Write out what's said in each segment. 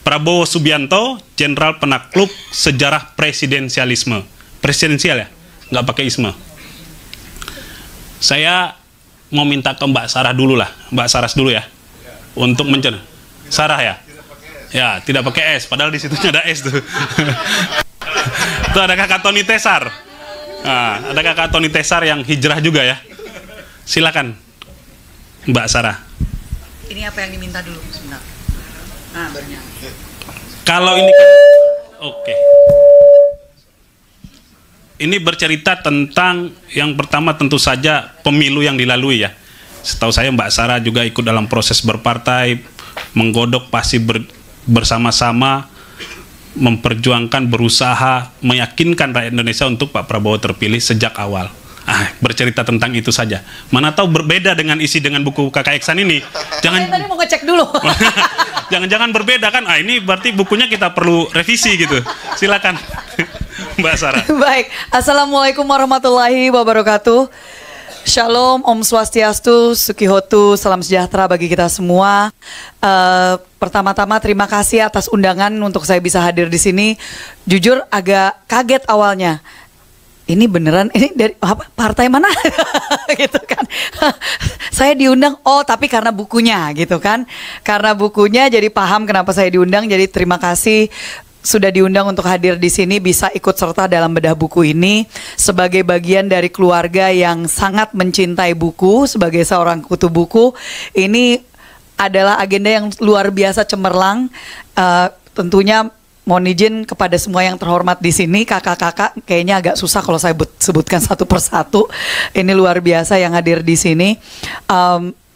Prabowo Subianto, Jenderal Penakluk Sejarah Presidensialisme. Presidensial ya, nggak pakai isme. Saya mau minta ke Mbak Sarah dulu lah, Mbak Saras dulu ya, untuk mencerna. Sarah ya? Ya, tidak pakai S, padahal di situ ada S tuh. Tuh ada kakak Tony Tesar. Nah, ada kakak Tony Tesar yang hijrah juga ya. Silakan, Mbak Sarah. Ini apa yang diminta dulu sebentar. Nah, barunya. Kalau ini kan, oke. Ini bercerita tentang yang pertama tentu saja pemilu yang dilalui ya. Setahu saya Mbak Sarah juga ikut dalam proses berpartai, menggodok pasti bersama-sama, memperjuangkan, berusaha, meyakinkan rakyat Indonesia untuk Pak Prabowo terpilih sejak awal. Bercerita tentang itu saja. Mana tahu berbeda dengan isi dengan buku Kakak Iksan ini. Jangan. Saya tadi mau ngecek dulu. Jangan-jangan berbeda kan? Ini berarti bukunya kita perlu revisi gitu. Silakan, Mbak Sarah. Baik, Assalamualaikum warahmatullahi wabarakatuh. Shalom, Om Swastiastu, Sukihotu, salam sejahtera bagi kita semua. Pertama-tama terima kasih atas undangan untuk saya bisa hadir di sini. Jujur agak kaget awalnya. Ini beneran, ini dari apa, partai mana? Gitu kan. Saya diundang, oh tapi karena bukunya gitu kan. Karena bukunya jadi paham kenapa saya diundang. Jadi terima kasih sudah diundang untuk hadir di sini, bisa ikut serta dalam bedah buku ini sebagai bagian dari keluarga yang sangat mencintai buku. Sebagai seorang kutu buku, ini adalah agenda yang luar biasa cemerlang. Tentunya mohon izin kepada semua yang terhormat di sini, kakak-kakak, kayaknya agak susah kalau saya sebutkan satu persatu. Ini luar biasa yang hadir di sini.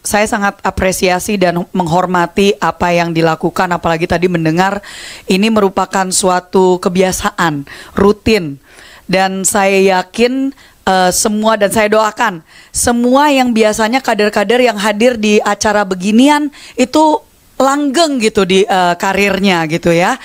Saya sangat apresiasi dan menghormati apa yang dilakukan, apalagi tadi mendengar ini merupakan suatu kebiasaan rutin, dan saya yakin semua, dan saya doakan semua yang biasanya kader-kader yang hadir di acara beginian itu langgeng gitu di karirnya gitu ya.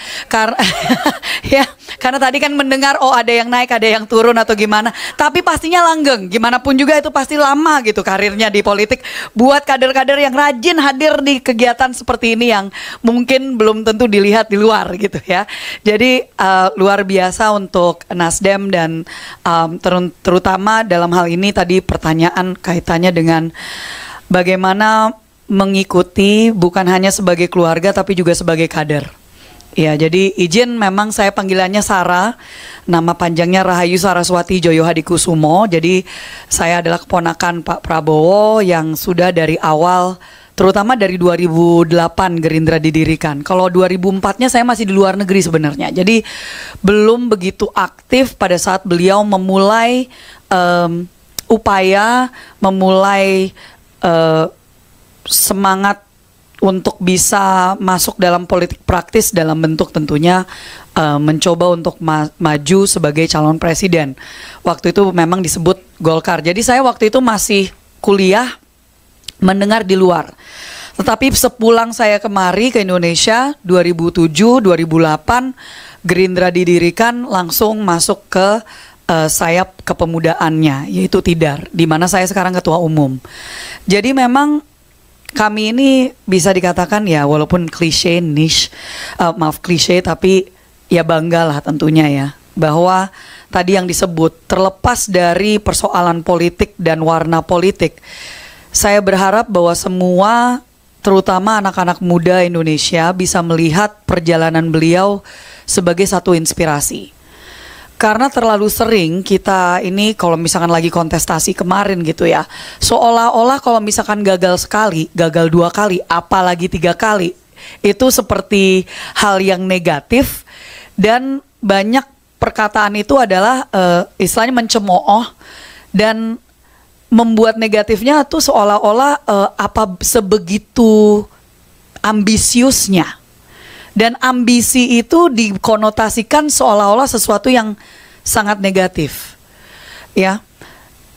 Ya, karena tadi kan mendengar oh ada yang naik, ada yang turun atau gimana. Tapi pastinya langgeng. Gimana pun juga itu pasti lama gitu karirnya di politik. Buat kader-kader yang rajin hadir di kegiatan seperti ini yang mungkin belum tentu dilihat di luar gitu ya. Jadi luar biasa untuk Nasdem dan terutama dalam hal ini tadi pertanyaan kaitannya dengan bagaimana mengikuti bukan hanya sebagai keluarga tapi juga sebagai kader. Ya, jadi izin memang saya panggilannya Sarah, nama panjangnya Rahayu Saraswati Joyo Hadikusumo. Jadi saya adalah keponakan Pak Prabowo yang sudah dari awal, terutama dari 2008 Gerindra didirikan. Kalau 2004-nya saya masih di luar negeri sebenarnya. Jadi belum begitu aktif pada saat beliau memulai upaya, memulai semangat untuk bisa masuk dalam politik praktis dalam bentuk tentunya mencoba untuk maju sebagai calon presiden. Waktu itu memang disebut Golkar. Jadi saya waktu itu masih kuliah mendengar di luar. Tetapi sepulang saya kemari ke Indonesia 2007, 2008 Gerindra didirikan, langsung masuk ke sayap kepemudaannya, yaitu Tidar, di mana saya sekarang ketua umum. Jadi memang kami ini bisa dikatakan ya walaupun klise, niche, klise, tapi ya banggalah tentunya ya bahwa tadi yang disebut terlepas dari persoalan politik dan warna politik, saya berharap bahwa semua terutama anak-anak muda Indonesia bisa melihat perjalanan beliau sebagai satu inspirasi. Karena terlalu sering kita ini kalau misalkan lagi kontestasi kemarin gitu ya, seolah-olah kalau misalkan gagal sekali, gagal 2 kali, apalagi 3 kali, itu seperti hal yang negatif. Dan banyak perkataan itu adalah istilahnya mencemooh dan membuat negatifnya tuh seolah-olah apa sebegitu ambisiusnya. Dan ambisi itu dikonotasikan seolah-olah sesuatu yang sangat negatif. Ya.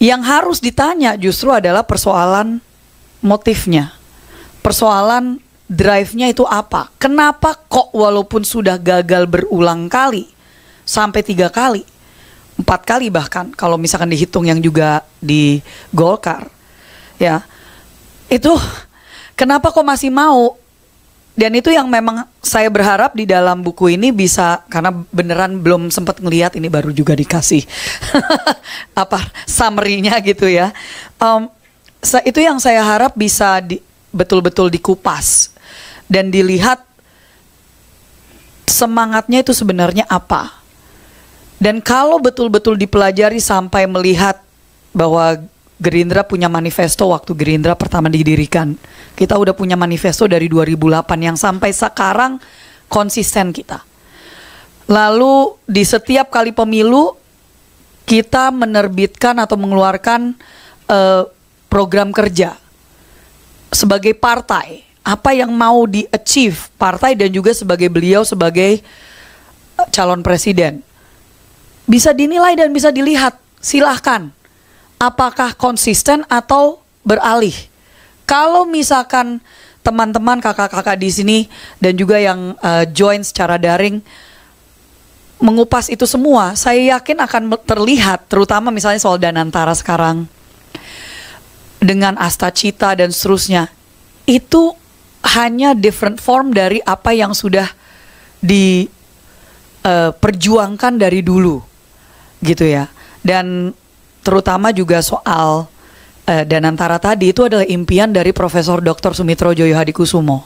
Yang harus ditanya justru adalah persoalan motifnya. Persoalan drive-nya itu apa? Kenapa kok walaupun sudah gagal berulang kali, sampai 3 kali, 4 kali bahkan, kalau misalkan dihitung yang juga di Golkar, ya, itu kenapa kok masih mau Dan itu yang memang saya berharap di dalam buku ini bisa, karena beneran belum sempat ngelihat, ini baru juga dikasih apa summary-nya gitu ya. Itu yang saya harap bisa betul-betul dikupas dan dilihat semangatnya itu sebenarnya apa. Dan kalau betul-betul dipelajari sampai melihat bahwa Gerindra punya manifesto waktu Gerindra pertama didirikan. Kita udah punya manifesto dari 2008 yang sampai sekarang konsisten kita. Lalu di setiap kali pemilu kita menerbitkan atau mengeluarkan program kerja sebagai partai. Apa yang mau di-achieve partai dan juga sebagai beliau sebagai calon presiden. Bisa dinilai dan bisa dilihat, silahkan. Apakah konsisten atau beralih? Kalau misalkan teman-teman kakak-kakak di sini dan juga yang join secara daring mengupas itu semua, saya yakin akan terlihat, terutama misalnya soal Danantara sekarang dengan Asta Cita dan seterusnya, itu hanya different form dari apa yang sudah diperjuangkan dari dulu, gitu ya. Dan terutama juga soal Danantara tadi, itu adalah impian dari Profesor Dr. Sumitro Joyo Hadikusumo.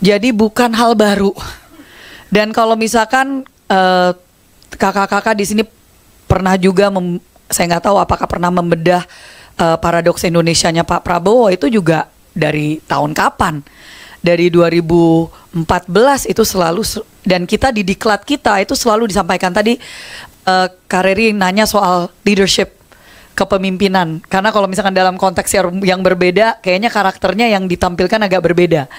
Jadi bukan hal baru. Dan kalau misalkan kakak-kakak di sini pernah juga, saya nggak tahu apakah pernah membedah paradoks Indonesianya Pak Prabowo, itu juga dari tahun kapan? Dari 2014 itu selalu, dan kita di diklat kita itu selalu disampaikan tadi. Kak Reri nanya soal leadership, kepemimpinan. Karena kalau misalkan dalam konteks yang berbeda, kayaknya karakternya yang ditampilkan agak berbeda.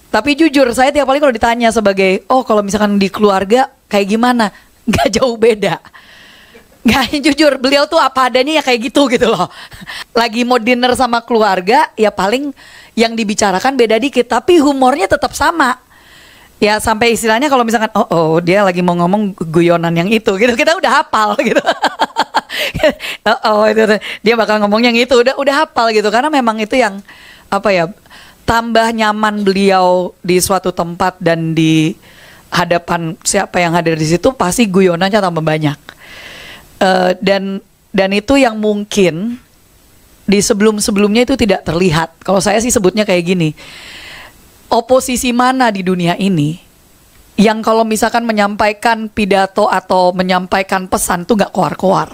Tapi jujur, saya tiap kali kalau ditanya sebagai, oh kalau misalkan di keluarga kayak gimana? Gak jauh beda. Gak, jujur, beliau tuh apa adanya ya kayak gitu loh. Lagi mau dinner sama keluarga, ya paling yang dibicarakan beda dikit, tapi humornya tetap sama. Ya sampai istilahnya kalau misalkan dia lagi mau ngomong guyonan yang itu gitu, kita udah hafal gitu. Itu dia bakal ngomong yang itu, udah hafal gitu, karena memang itu yang apa ya, tambah nyaman beliau di suatu tempat dan di hadapan siapa yang hadir di situ pasti guyonannya tambah banyak. Dan itu yang mungkin di sebelum-sebelumnya itu tidak terlihat. Kalau saya sih sebutnya kayak gini. Oposisi mana di dunia ini yang kalau misalkan menyampaikan pidato atau menyampaikan pesan tuh gak koar-koar?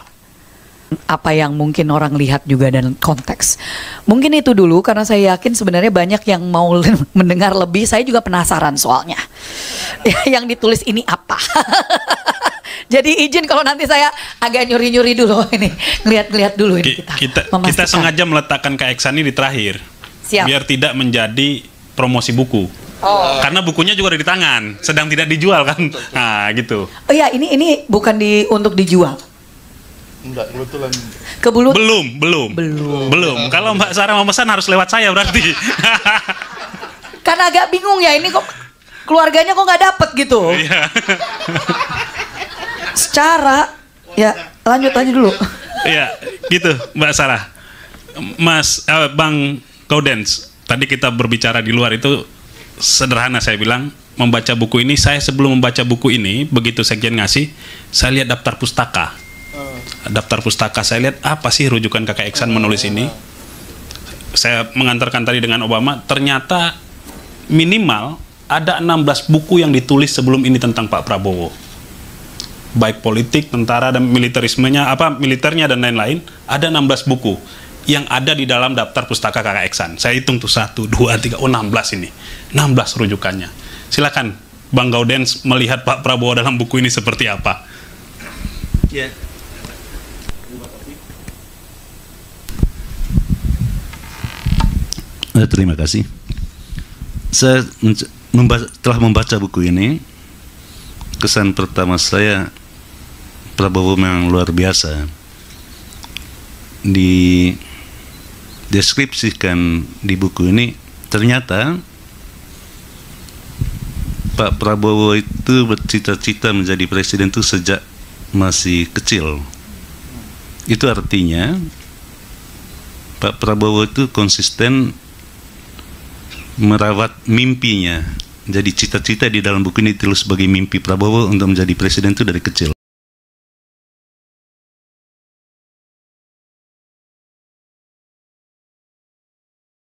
Apa yang mungkin orang lihat juga dan konteks. Mungkin itu dulu, karena saya yakin sebenarnya banyak yang mau mendengar lebih. Saya juga penasaran soalnya. Yang ditulis ini apa? Jadi izin kalau nanti saya agak nyuri-nyuri dulu ini. Ngeliat-ngeliat dulu ini kita sengaja meletakkan Kak Eksan ini di terakhir. Siap. Biar tidak menjadi promosi buku. Karena bukunya juga ada di tangan, sedang tidak dijual kan. Nah, gitu. Oh ya, ini bukan untuk dijual. Enggak, kebetulan. Belum. Kalau Mbak Sarah mau pesan harus lewat saya berarti. Karena agak bingung ya, ini kok keluarganya kok nggak dapet gitu. Iya. Secara ya lanjut dulu. Iya, gitu Mbak Sarah. Bang Gaudens, tadi kita berbicara di luar itu sederhana, saya bilang membaca buku ini, saya sebelum membaca buku ini, begitu Sekjen ngasih, saya lihat daftar pustaka. Daftar pustaka, saya lihat apa sih rujukan Kakak Eksan menulis ini. Saya mengantarkan tadi dengan Obama, ternyata minimal ada 16 buku yang ditulis sebelum ini tentang Pak Prabowo. Baik politik, tentara, dan militerismenya, militernya dan lain-lain, ada 16 buku yang ada di dalam daftar pustaka Kakak Eksan. Saya hitung tuh 1, 2, 3, 16 ini. 16 rujukannya. Silakan Bang Gaudens melihat Pak Prabowo dalam buku ini seperti apa. Ya. Terima kasih. Saya telah membaca buku ini. Kesan pertama saya, Prabowo memang luar biasa. Deskripsikan di buku ini, ternyata Pak Prabowo itu bercita-cita menjadi presiden itu sejak masih kecil. Itu artinya Pak Prabowo itu konsisten merawat mimpinya. Jadi cita-cita di dalam buku ini ditulis sebagai mimpi Prabowo untuk menjadi presiden itu dari kecil.